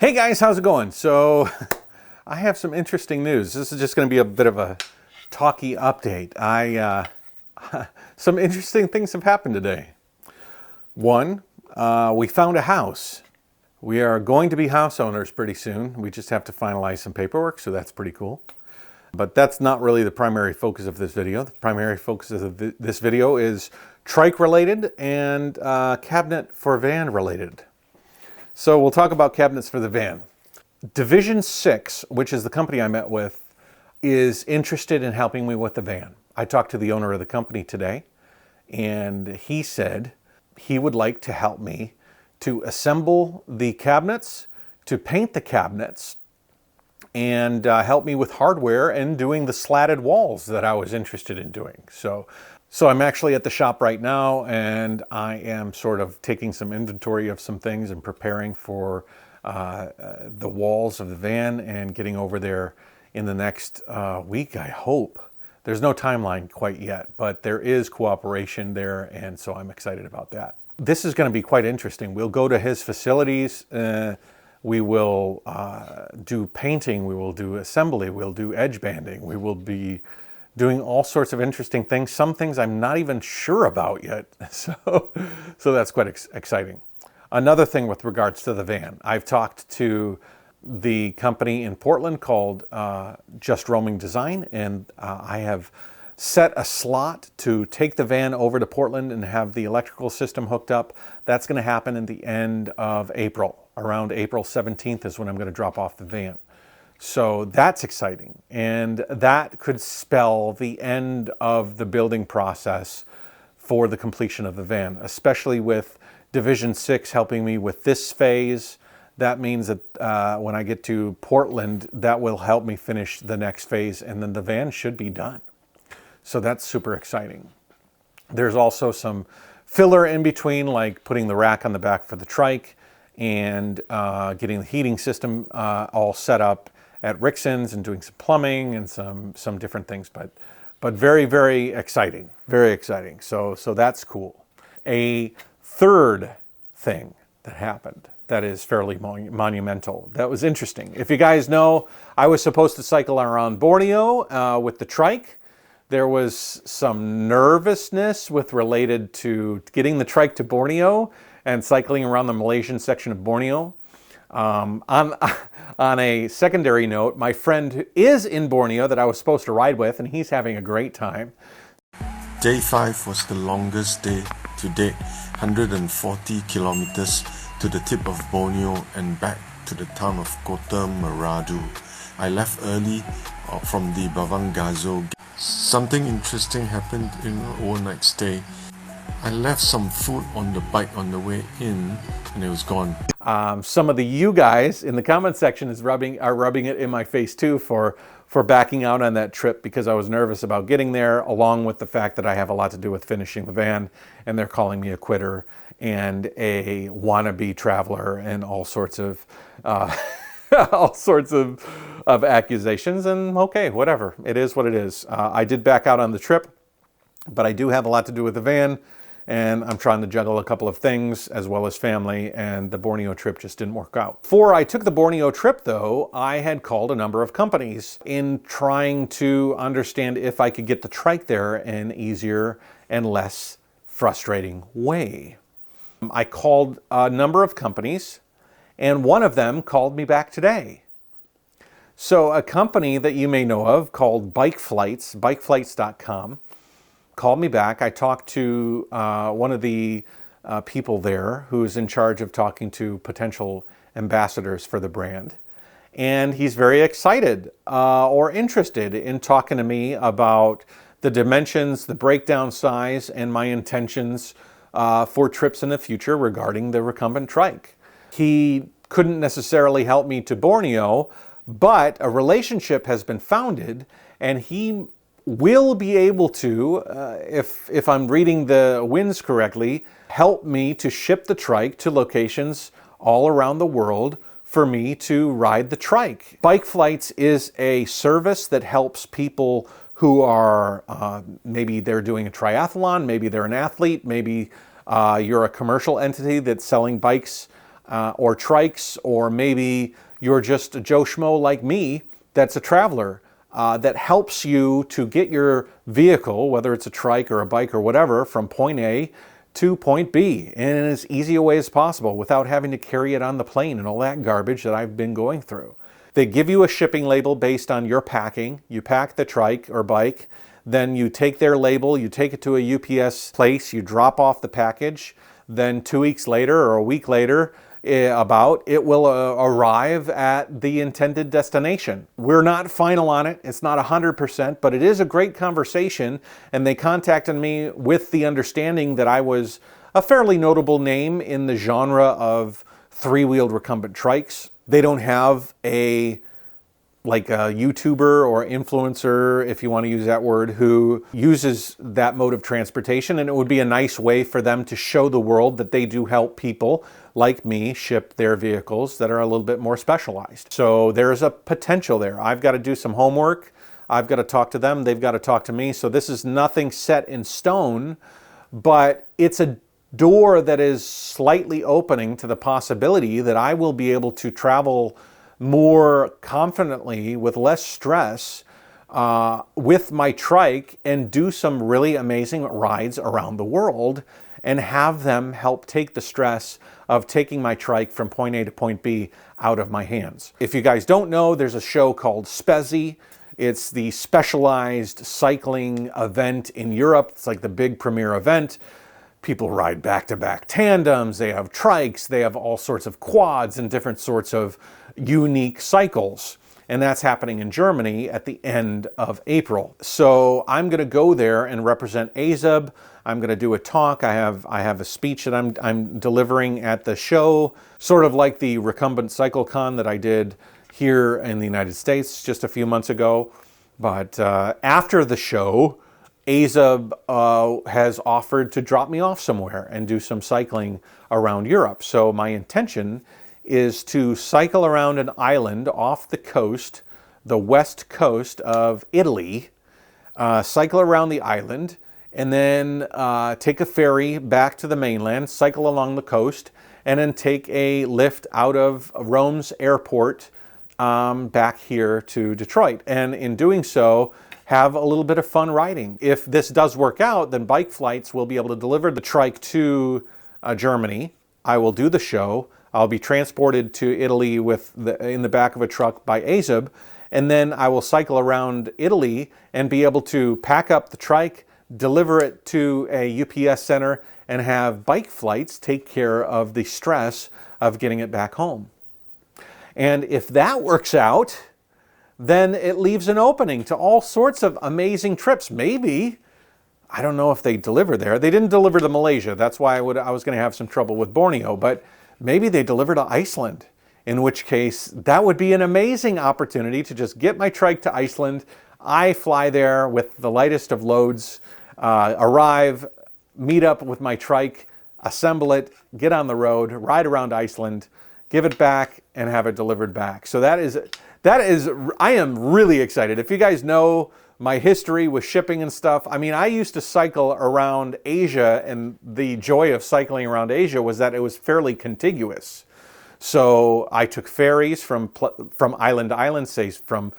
Hey guys, how's it going? So I have some interesting news. This is just going to be a bit of a talky update. Some interesting things have happened today. One, we found a house. We are going to be house owners pretty soon. We just have to finalize some paperwork, so that's pretty cool. But that's not really the primary focus of this video. The primary focus of this video is trike related and cabinet for van related. So we'll talk about cabinets for the van. Division6, which is the company I met with, is interested in helping me with the van. I talked to the owner of the company today, and he said he would like to help me to assemble the cabinets, to paint the cabinets, and help me with hardware and doing the slatted walls that I was interested in doing. So I'm actually at the shop right now, and I am sort of taking some inventory of some things and preparing for the walls of the van and getting over there in the next week, I hope. There's no timeline quite yet, but there is cooperation there, and so I'm excited about that. This is going to be quite interesting. We'll go to his facilities. We will do painting. We will do assembly. We'll do edge banding. We will be doing all sorts of interesting things. Some things I'm not even sure about yet. So that's quite exciting. Another thing with regards to the van, I've talked to the company in Portland called Just Roaming Design, and I have set a slot to take the van over to Portland and have the electrical system hooked up. That's going to happen at the end of April. Around April 17th is when I'm going to drop off the van. So that's exciting, and that could spell the end of the building process for the completion of the van, especially with Division6 helping me with this phase. That means that when I get to Portland, that will help me finish the next phase, and then the van should be done. So that's super exciting. There's also some filler in between, like putting the rack on the back for the trike and getting the heating system all set up at Rixon's and doing some plumbing and some different things, but very, very exciting, very exciting. So that's cool. A third thing that happened that is fairly monumental, that was interesting. If you guys know, I was supposed to cycle around Borneo with the trike. There was some nervousness related to getting the trike to Borneo and cycling around the Malaysian section of Borneo. On a secondary note, my friend is in Borneo that I was supposed to ride with, and he's having a great time. Day 5 was the longest day to date, 140 kilometers to the tip of Borneo and back to the town of Kota Meradu. I left early from the Bawang Gazo. Something interesting happened in an overnight stay. I left some food on the bike on the way in, and it was gone. Some of you guys in the comment section are rubbing it in my face too for backing out on that trip because I was nervous about getting there, along with the fact that I have a lot to do with finishing the van, and they're calling me a quitter and a wannabe traveler and all sorts of accusations. And okay, whatever. It is what it is. I did back out on the trip, but I do have a lot to do with the van, and I'm trying to juggle a couple of things as well as family, and the Borneo trip just didn't work out. Before I took the Borneo trip though, I had called a number of companies in trying to understand if I could get the trike there in an easier and less frustrating way. I called a number of companies, and one of them called me back today. So a company that you may know of called BikeFlights, BikeFlights.com, called me back. I talked to one of the people there who's in charge of talking to potential ambassadors for the brand. And he's very excited or interested in talking to me about the dimensions, the breakdown size, and my intentions for trips in the future regarding the recumbent trike. He couldn't necessarily help me to Borneo, but a relationship has been founded, and he will be able to, if I'm reading the winds correctly, help me to ship the trike to locations all around the world for me to ride the trike. BikeFlights is a service that helps people who are, maybe they're doing a triathlon, maybe they're an athlete, maybe you're a commercial entity that's selling bikes or trikes, or maybe you're just a Joe Schmo like me that's a traveler that helps you to get your vehicle, whether it's a trike or a bike or whatever, from point A to point B in as easy a way as possible without having to carry it on the plane and all that garbage that I've been going through. They give you a shipping label based on your packing. You pack the trike or bike, then you take their label, you take it to a UPS place, you drop off the package, then 2 weeks later or a week later, it will arrive at the intended destination. We're not final on it. It's not 100%, but it is a great conversation. And they contacted me with the understanding that I was a fairly notable name in the genre of three-wheeled recumbent trikes. They don't have a YouTuber or influencer, if you want to use that word, who uses that mode of transportation. And it would be a nice way for them to show the world that they do help people like me ship their vehicles that are a little bit more specialized. So there's a potential there. I've got to do some homework. I've got to talk to them. They've got to talk to me. So this is nothing set in stone, but it's a door that is slightly opening to the possibility that I will be able to travel more confidently with less stress with my trike and do some really amazing rides around the world and have them help take the stress of taking my trike from point A to point B out of my hands. If you guys don't know, there's a show called SPEZI. It's the specialized cycling event in Europe. It's like the big premier event. People ride back-to-back tandems, they have trikes, they have all sorts of quads and different sorts of unique cycles. And that's happening in Germany at the end of April. So I'm going to go there and represent AZUB. I'm going to do a talk. I have a speech that I'm delivering at the show, sort of like the Recumbent CycleCon that I did here in the United States just a few months ago. But after the show, AZUB has offered to drop me off somewhere and do some cycling around Europe. So my intention is to cycle around an island off the coast, the west coast of Italy, cycle around the island, and then take a ferry back to the mainland, cycle along the coast, and then take a lift out of Rome's airport back here to Detroit. And in doing so, have a little bit of fun riding. If this does work out, then BikeFlights will be able to deliver the trike to Germany. I will do the show. I'll be transported to Italy in the back of a truck by AZUB, and then I will cycle around Italy and be able to pack up the trike, deliver it to a UPS center, and have BikeFlights take care of the stress of getting it back home. And if that works out, then it leaves an opening to all sorts of amazing trips. Maybe, I don't know if they deliver there. They didn't deliver to Malaysia. That's why I was going to have some trouble with Borneo, but maybe they deliver to Iceland, in which case that would be an amazing opportunity to just get my trike to Iceland. I fly there with the lightest of loads, arrive, meet up with my trike, assemble it, get on the road, ride around Iceland, give it back, and have it delivered back. So that is, I am really excited. If you guys know my history with shipping and stuff, I mean, I used to cycle around Asia, and the joy of cycling around Asia was that it was fairly contiguous. So I took ferries from island to island, say from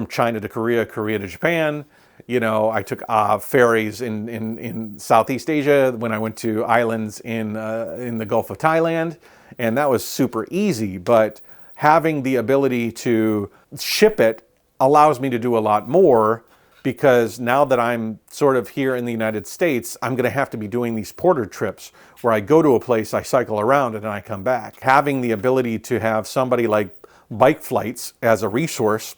China to Korea, Korea to Japan. You know, I took ferries in Southeast Asia when I went to islands in the Gulf of Thailand, and that was super easy. But having the ability to ship it allows me to do a lot more, because now that I'm sort of here in the United States, I'm going to have to be doing these porter trips where I go to a place, I cycle around, and then I come back. Having the ability to have somebody like BikeFlights as a resource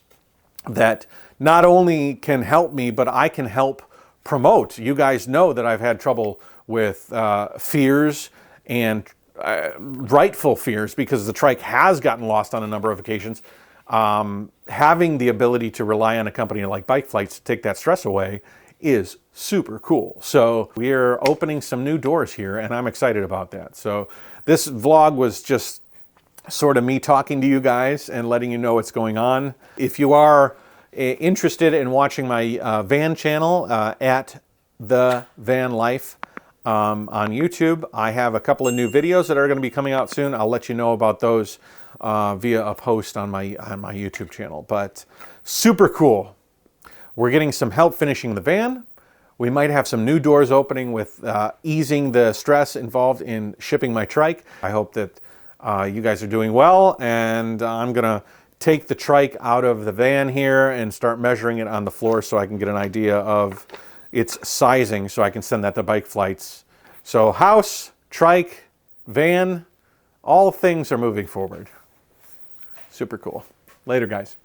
that not only can help me, but I can help promote. You guys know that I've had trouble with fears, and rightful fears, because the trike has gotten lost on a number of occasions. Having the ability to rely on a company like BikeFlights to take that stress away is super cool. So we're opening some new doors here, and I'm excited about that. So this vlog was just sort of me talking to you guys and letting you know what's going on. If you are interested in watching my van channel at The Van Life on YouTube. I have a couple of new videos that are going to be coming out soon. I'll let you know about those via a post on my YouTube channel. But super cool. We're getting some help finishing the van. We might have some new doors opening with easing the stress involved in shipping my trike. I hope that you guys are doing well, and I'm gonna take the trike out of the van here and start measuring it on the floor so I can get an idea of its sizing so I can send that to BikeFlights. So house, trike, van, all things are moving forward. Super cool. Later, guys. Bye.